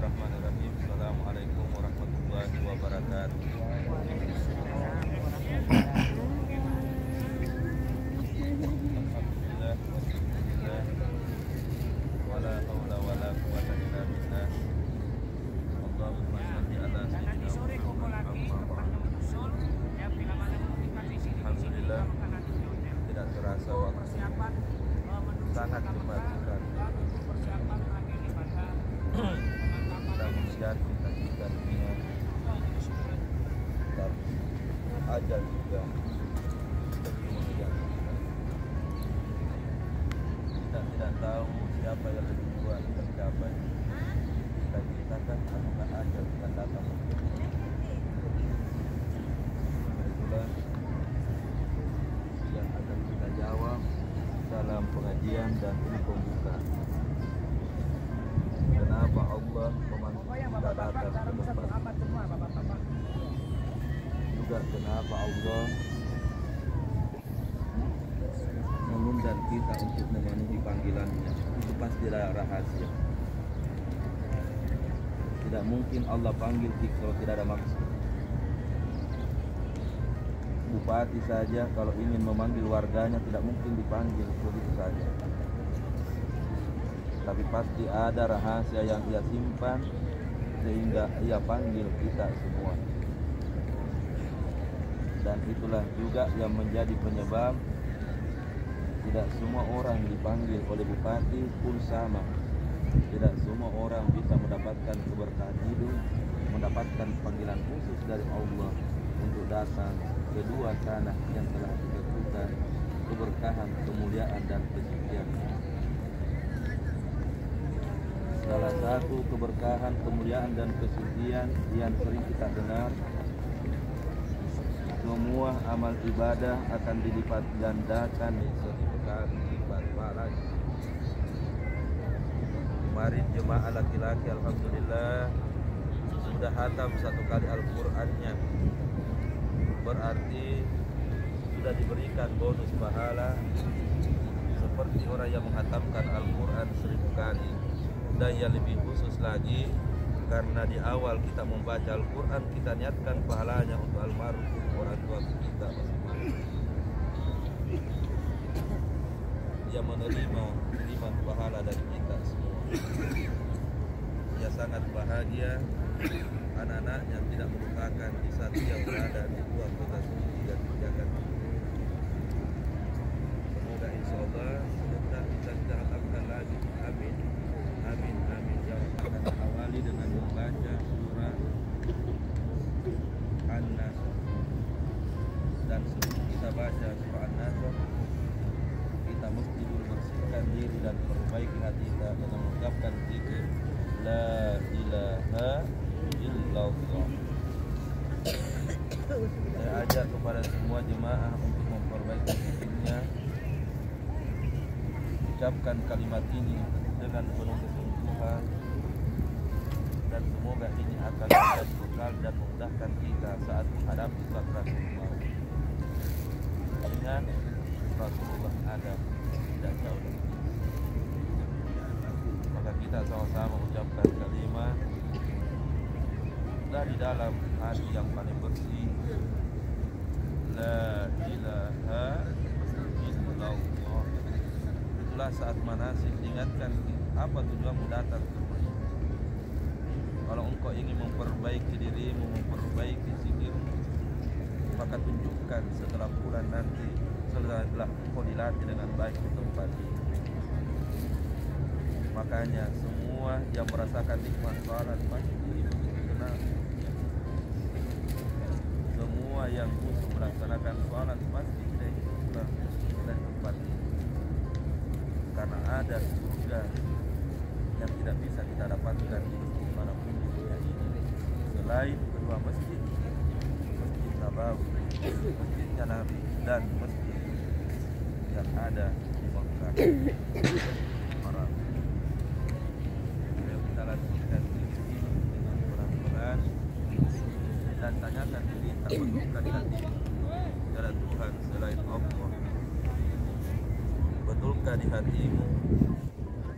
Bismillahirrahmanirrahim. Assalamualaikum warahmatullahi wabarakatuh. Alhamdulillah walhamdulillah wala haula wala quwwata illa billah. Allahumma shalli ala sayyidina Muhammad. Alhamdulillah, tidak terasa waktu sangat cepat sekali. Mudah-mudahan kita dunia dan ajal juga kita tidak tahu siapa yang lebih kuat tercapai. Kita kan apakah ajal akan datang. Itulah yang akan kita jawab dalam pengajian dan ini pembuka. Kenapa Allah memanggil kita datang ke tempat? Juga kenapa Allah mengundang kita untuk memenuhi panggilannya? Itu pastilah rahasia. Tidak mungkin Allah panggil kita kalau tidak ada maksud. Bupati saja kalau ingin memanggil warganya tidak mungkin dipanggil begitu saja. Tapi pasti ada rahasia yang ia simpan sehingga ia panggil kita semua. Dan itulah juga yang menjadi penyebab tidak semua orang dipanggil oleh bupati pun sama. Tidak semua orang bisa mendapatkan keberkahan hidup, mendapatkan panggilan khusus dari Allah untuk datang ke dua tanah yang telah ditentukan keberkahan, kemuliaan dan kesucian. Salah satu keberkahan, kemuliaan dan kesucian yang sering kita dengar, semua amal ibadah akan dilipat gandakan 1000 kali lipat pahalanya. Kemarin jemaah laki-laki alhamdulillah sudah hatam 1 kali Al-Qur'annya. Berarti sudah diberikan bonus pahala seperti orang yang menghatamkan Al-Qur'an 1000 kali. Dan yang lebih khusus lagi, karena di awal kita membaca Al-Quran, kita niatkan pahalanya untuk almarhum orang tua kita masing-masing. Dia menerima pahala dari kita semua. Dia sangat bahagia, anak-anaknya tidak melupakan di saat dia berada di luar kota suci dan menjaga. Semoga insya Allah sebentar kita hatamkan lagi. Amin. Amin, amin. Yang akan awali dengan membaca surah An-Nas. Dan sebelum kita baca surah An-Nas, kita mesti dulu bersihkan diri dan perbaiki hati kita dengan mengucapkan zikir La ilaha illallah. Saya ajak kepada semua jemaah untuk memperbaiki zikirnya. Ucapkan kalimat ini dengan penuh kesungguhan, dan semoga ini akan menjadi bekal dan memudahkan kita saat menghadapi sakaratul maut. Ingat, Rasulullah ada tidak jauh dari kita. Maka kita sama-sama ucapkan kalimat dari dalam hati yang paling bersih, La ilaha illallah. Itulah saat manasik, ingatkan apa tujuanmu datang ke rumah ini. Kalau engkau ingin memperbaiki dirimu, memperbaiki zikirmu, maka tunjukkan setelah pulang nanti, setelah engkau dilatih dengan baik di tempat ini. Makanya semua yang merasakan nikmat salat pasti begitu tenang. Semua yang khusus melaksanakan salat pasti tidak pulang dari tempat ini. Karena ada surga yang tidak bisa kita dapatkan di masjid manapun di dunia ini selain kedua masjid, Masjid Nabawi, Masjidnya Nabi, dan masjid yang ada di Makkah. Kita lanjutkan ini dengan pelan-pelan dan tanyakan diri, tak betulkan hati kepada Tuhan selain Allah. Betulkah di hatimu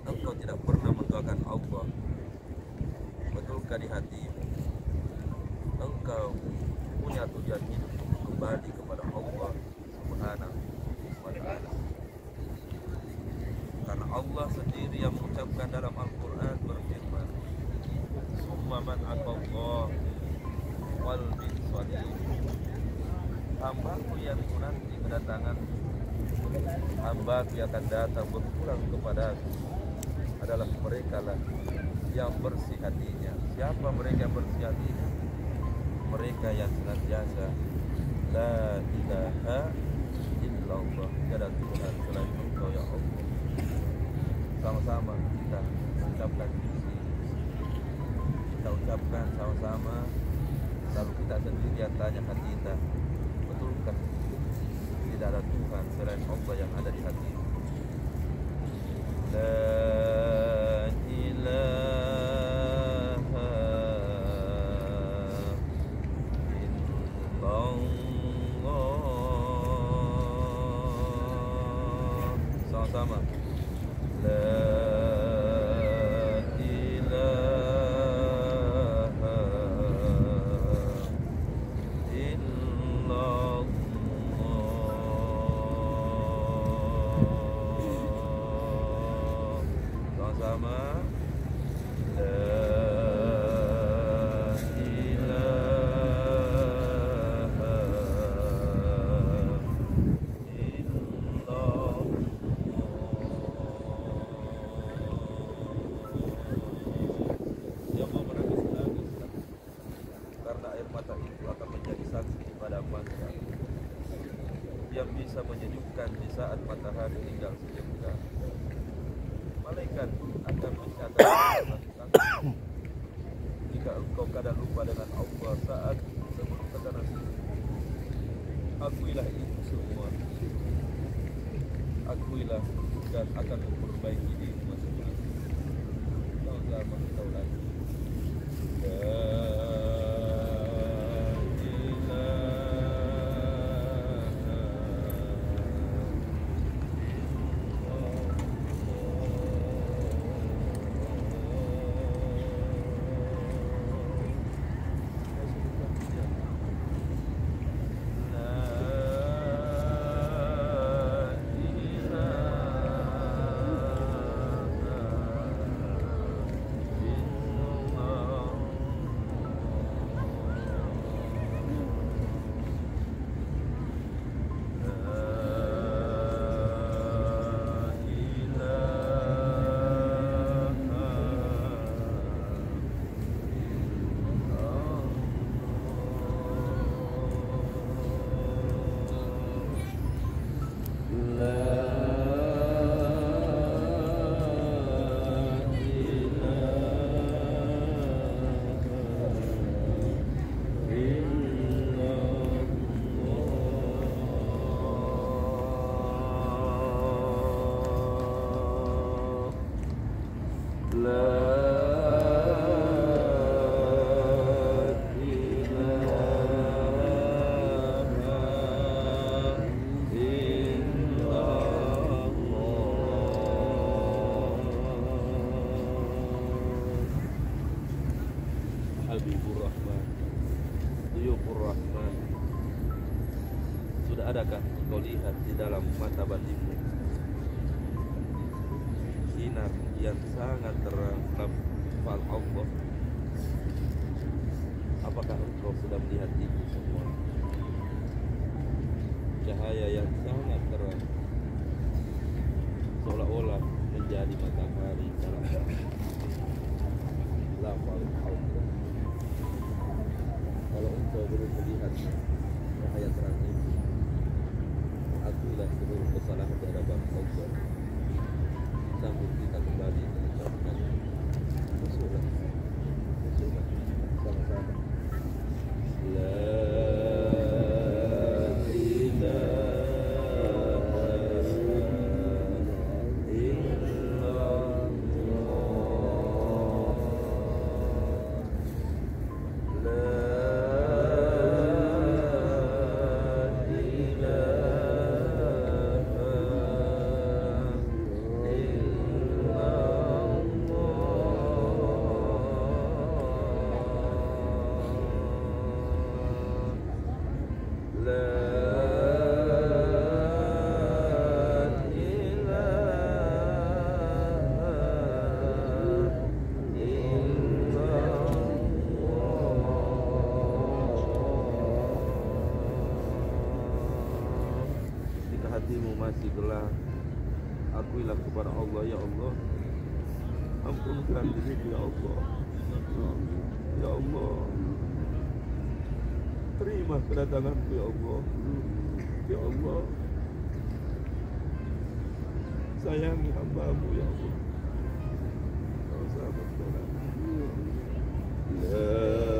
engkau tidak pernah mendoakan Allah? di hatimu, engkau punya tujuan hidup kembali kepada Allah Subhanahu wa Ta'ala. Karena Allah sendiri yang mengucapkan dalam Al-Quran berfirman, summa man atallah wal bin salim. Hambaku yang menanti kedatangan, hambaku yang akan datang berpulang kepadaku adalah mereka lah yang bersih hatinya. Siapa mereka yang bersih hatinya? Mereka yang senantiasa la ilaha illallah, tiada Tuhan selain Engkau ya Allah. Sama-sama kita ucapkan visi, kita ucapkan sama-sama, lalu kita sendiri yang tanya hati kita, betulkah tidak ada Tuhan selain Allah yang ada di hati? La ilaha illallah. Sama-sama. La ilaha illallah. Sama-sama. Yang bisa menyejukkan di saat matahari tinggal sejenak. Malaikat akan mencatat jika engkau kadang lupa dengan Allah saat sebelum tekanan. Akuilah itu semua. Akuilah dan akan memperbaiki diri masing-masing. Kau lama kau lagi. Habibur Rahman, Duyufur Rahman. Sudah adakah engkau lihat di dalam mata batinmu sinar yang sangat terang lafal Allah? Apakah engkau sudah melihat itu semua? Cahaya yang sangat terang seolah-olah menjadi matahari dalam lafal Allah. Kalau engkau belum melihat cahaya terang ini, akuilah seluruh kesalahan di hadapan Allah. Sambil kita kembali mengucapkan bersyukur sama-sama. masih gelap, akuilah kepada Allah, ya Allah, ampunkan diriku ya Allah. Ya Allah, terima kedatanganku ya Allah. Ya Allah, sayangi hamba-Mu ya Allah. Kau selamat jalan. La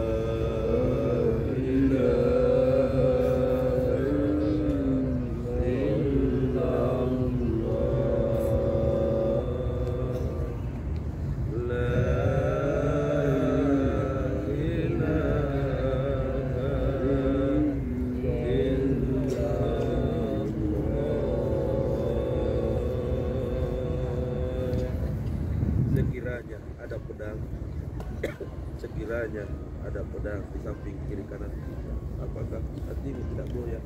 sekiranya ada pedang di samping kiri kanan kita, apakah hatimu tidak goyah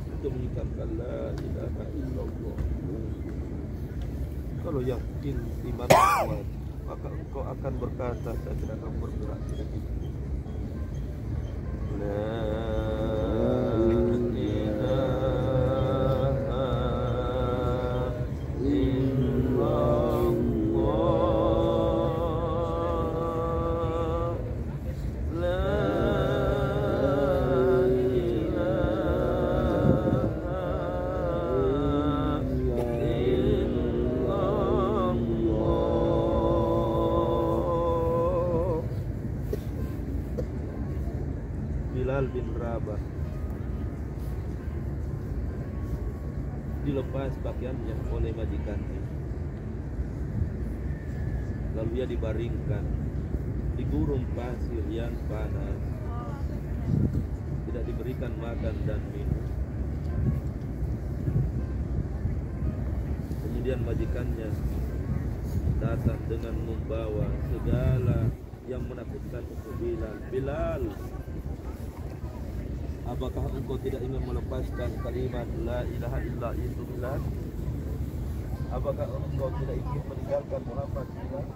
untuk mengucapkan la ilaha illallah? Kalau yakin iman kuat, maka engkau akan berkata, saya tidak akan bergerak dari itu. Bilal bin Rabah dilepas pakaiannya oleh majikannya, lalu ia dibaringkan di gurun pasir yang panas, tidak diberikan makan dan minum. Kemudian majikannya datang dengan membawa segala yang menakutkan untuk Bilal. Bilal, apakah engkau tidak ingin melepaskan kalimat la ilaha illa itu Bilal? Apakah engkau tidak ingin meninggalkan Muhammad Bilal?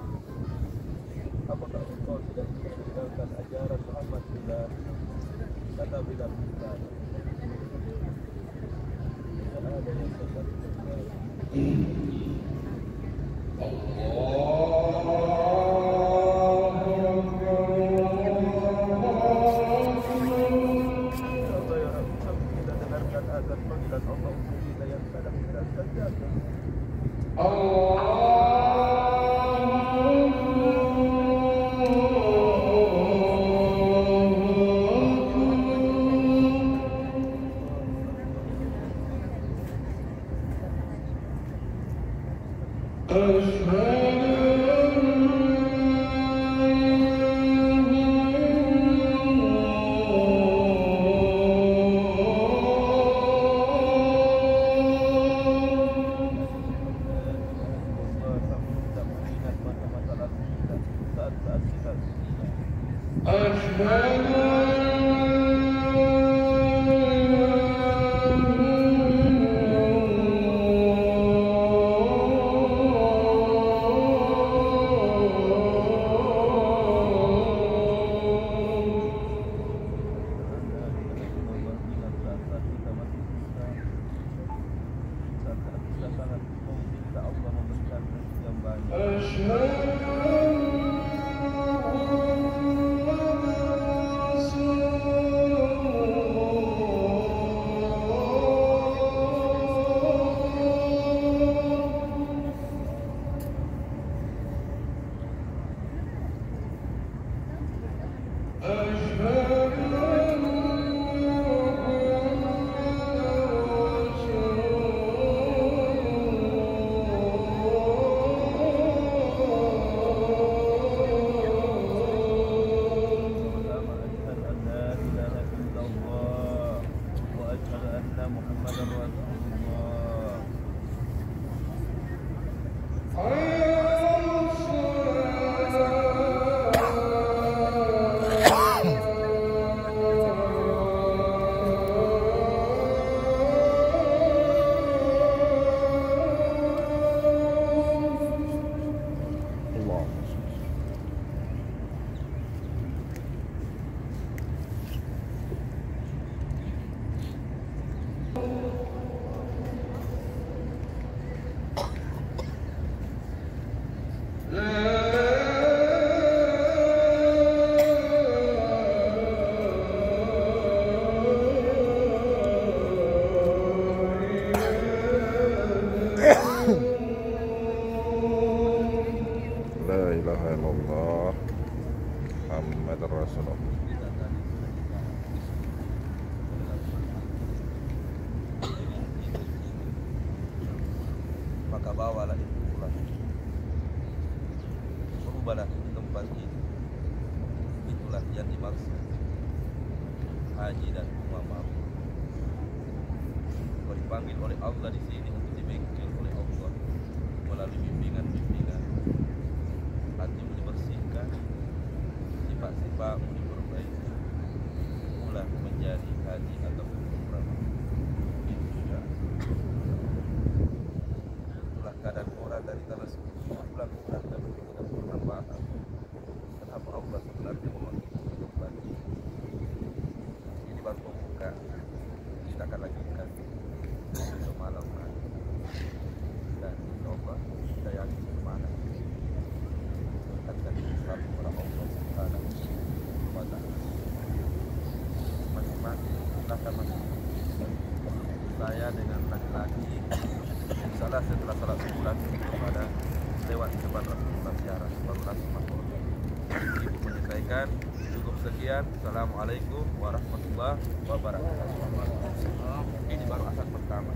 Apakah engkau tidak ingin meninggalkan ajaran Muhammad Bilal? Kata Bilal, Bilal, tidak ada yang seperti ilaha illallah Muhammad Rasulullah. Kita tadi sudah kita maka bawalah itu pulang, berubahlah di tempat ini. Itulah yang dimaksud haji dan umamah. Kau dipanggil oleh Allah di sini untuk dibengkel oleh Allah melalui bimbingan-bimbingan. Hatimu dibersihkan, sifat-sifatmu diperbaiki, mulai menjadi haji atau umrah. Itulah keadaan orang dari tanah suci pulang pulang dan tidak bermanfaat. Kenapa Allah sebenarnya memanggil kembali? Ini baru pembuka. Kita akan lanjutkan besok malam hari. Dan insya Allah kita yakin semangat akan Islam kepada Allah Subhanahu wa Ta'ala. Masing-masing silahkan masuk. Saya dengan laki-laki salah setelah salat subuh kepada lewat di depan Rasulullah siaran baru langsung masuk. Ibu menyelesaikan. Cukup sekian. Assalamualaikum warahmatullahi wabarakatuh. Ini baru asal pertama.